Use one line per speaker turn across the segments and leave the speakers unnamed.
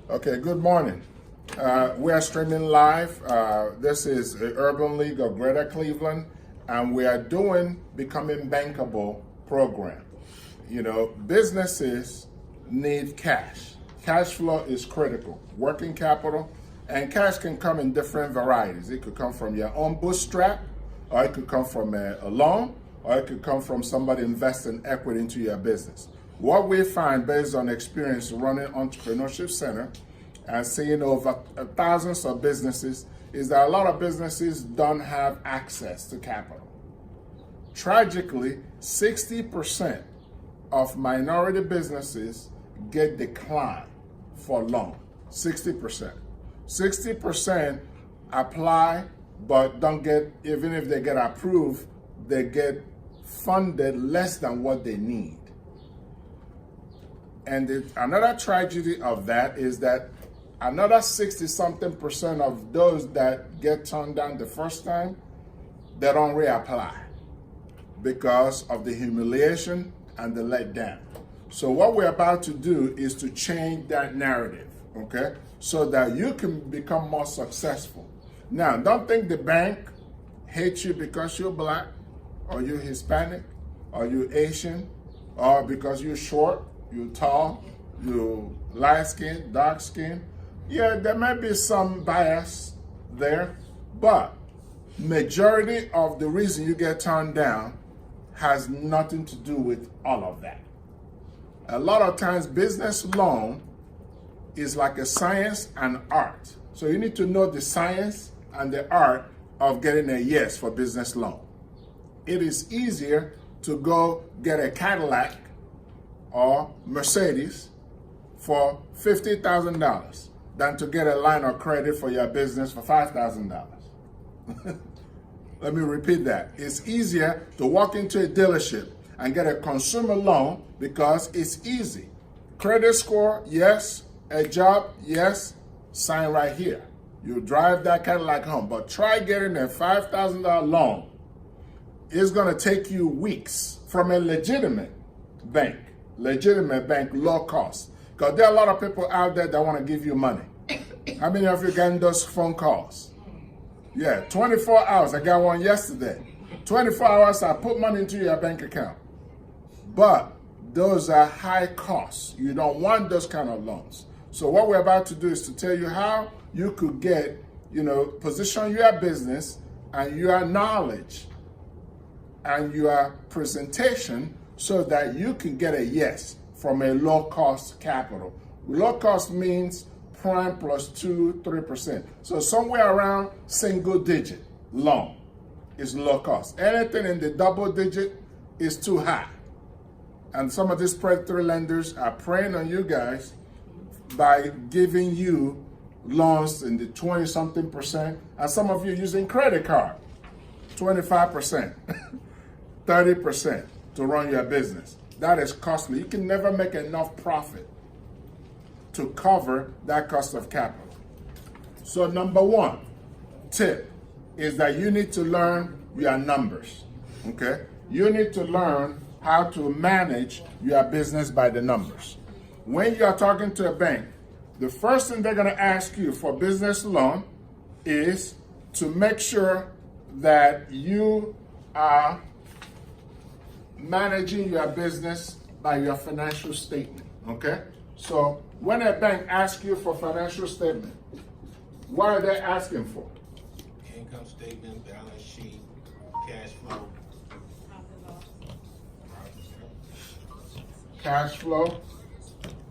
Okay, good morning. We are streaming live. This is the Urban League of Greater Cleveland, and we are doing Becoming Bankable program. You know, businesses need cash. Cash flow is critical. Working capital, and cash can come in different varieties. It could come from your own bootstrap, or it could come from a loan, or it could come from somebody investing equity into your business. What we find based on experience running Entrepreneurship Center and seeing over thousands of businesses is that a lot of businesses don't have access to capital. Tragically, 60% of minority businesses get declined for loan. 60%. 60% apply but don't get, even if they get approved, they get funded less than what they need. And another tragedy of that is that another 60-something% of those that get turned down the first time, they don't reapply because of the humiliation and the letdown. So what we're about to do is to change that narrative, okay? So that you can become more successful. Now, don't think the bank hates you because you're black, or you're Hispanic, or you're Asian, or because you're short, you're tall, you're light skinned, dark skinned. Yeah, there might be some bias there, but majority of the reason you get turned down has nothing to do with all of that. A lot of times business loan is like a science and art. So you need to know the science and the art of getting a yes for business loan. It is easier to go get a Cadillac or Mercedes for $50,000 than to get a line of credit for your business for $5,000. Let me repeat that. It's easier to walk into a dealership and get a consumer loan because it's easy. Credit score, yes. A job, yes. Sign right here. You drive that Cadillac home. But try getting a $5,000 loan. It's going to take you weeks from a legitimate bank, low cost. Because there are a lot of people out there that want to give you money. How many of you getting those phone calls? Yeah, 24 hours. I got one yesterday. 24 hours, I put money into your bank account. But those are high costs. You don't want those kind of loans. So what we're about to do is to tell you how you could get, position your business and your knowledge and your presentation so that you can get a yes from a low-cost capital. Low cost means prime plus 2-3%. So somewhere around single-digit loan is low cost. Anything in the double digit is too high. And some of these predatory lenders are preying on you guys by giving you loans in the 20-something%, and some of you using credit card, 25%, 30% to run your business. That is costly. You can never make enough profit to cover that cost of capital. So number one tip is that you need to learn your numbers, okay? You need to learn how to manage your business by the numbers. When you are talking to a bank, the first thing they're going to ask you for business loan is to make sure that you are managing your business by your financial statement, okay? So when a bank asks you for financial statement, what are they asking for?
Income statement, balance sheet, cash flow.
Cash flow,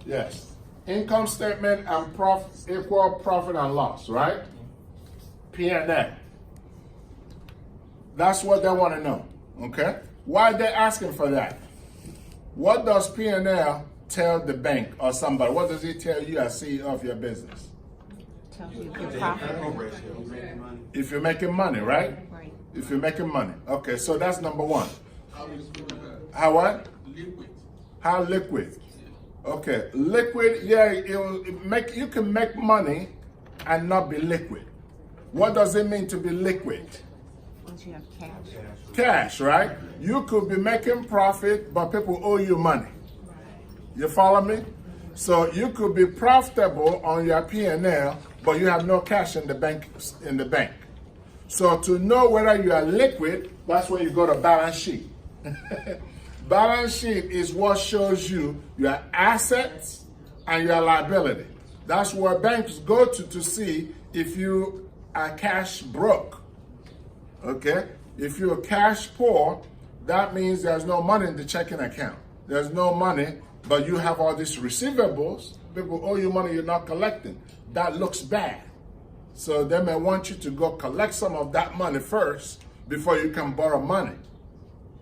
yes. Income statement and profit equal profit and loss, right? P&L. That's what they want to know, okay? Why are they asking for that? What does P&L tell the bank or somebody? What does it tell you as CEO of your business?
Tells you if you're profitable.
If you're making money, right?
Right.
If you're making money. Okay, so that's number one. How what?
Liquid.
How liquid? Okay, liquid, yeah, you can make money and not be liquid. What does it mean to be liquid?
Once you have cash.
Cash, right? You could be making profit, but people owe you money. You follow me? So you could be profitable on your P&L, but you have no cash in the bank. So to know whether you are liquid, that's when you go to balance sheet. Balance sheet is what shows you your assets and your liability. That's where banks go to see if you are cash broke. Okay? If you're cash poor, that means there's no money in the checking account. There's no money, but you have all these receivables. People owe you money you're not collecting. That looks bad. So they may want you to go collect some of that money first before you can borrow money.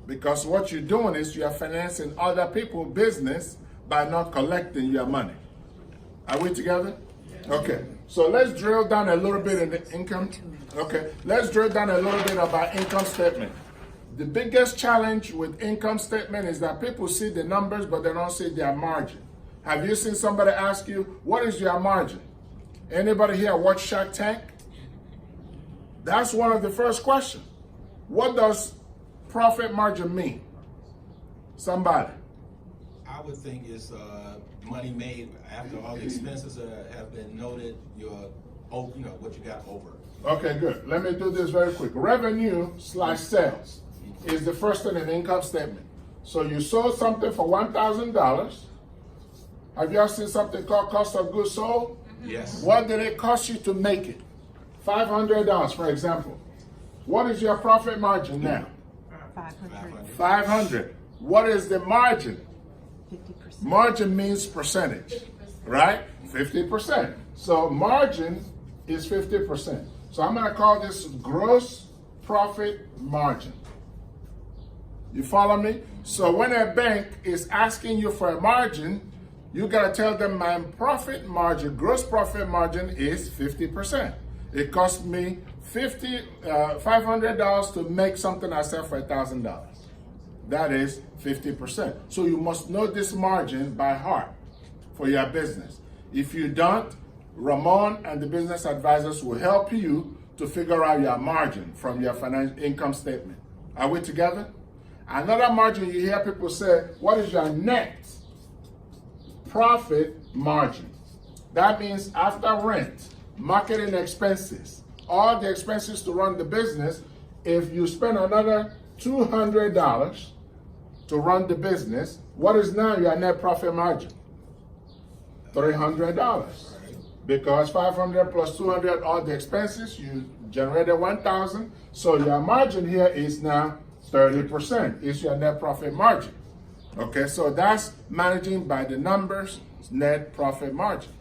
Because what you're doing is you're financing other people's business by not collecting your money. Are we together? Okay. So let's drill down a little bit in the income. Okay. Let's drill down a little bit about income statement. The biggest challenge with income statement is that people see the numbers, but they don't see their margin. Have you seen somebody ask you, what is your margin? Anybody here watch Shark Tank? That's one of the first questions. What does profit margin mean? Somebody.
I would think it's money made after all the expenses have been noted. What you got over.
Okay, good. Let me do this very quick. Revenue/sales is the first thing in the income statement. So you sold something for $1,000. Have you ever seen something called cost of goods sold?
Yes.
What did it cost you to make it? $500, for example. What is your profit margin now?
500.
500. What is the margin?
50%.
Margin means percentage, right? 50%. So margin is 50%. So I'm going to call this gross profit margin. You follow me? So when a bank is asking you for a margin, you got to tell them my profit margin, gross profit margin is 50%. It cost me $500 to make something I sell for $1,000. That is 50%. So you must know this margin by heart for your business. If you don't, Ramon and the business advisors will help you to figure out your margin from your financial income statement. Are we together? Another margin you hear people say, what is your net profit margin? That means after rent, marketing expenses, all the expenses to run the business, if you spend another $200 to run the business, what is now your net profit margin? $300. Because 500 plus 200, all the expenses, you generated 1,000. So your margin here is now 30%. It's your net profit margin. Okay, so that's managing by the numbers, net profit margin.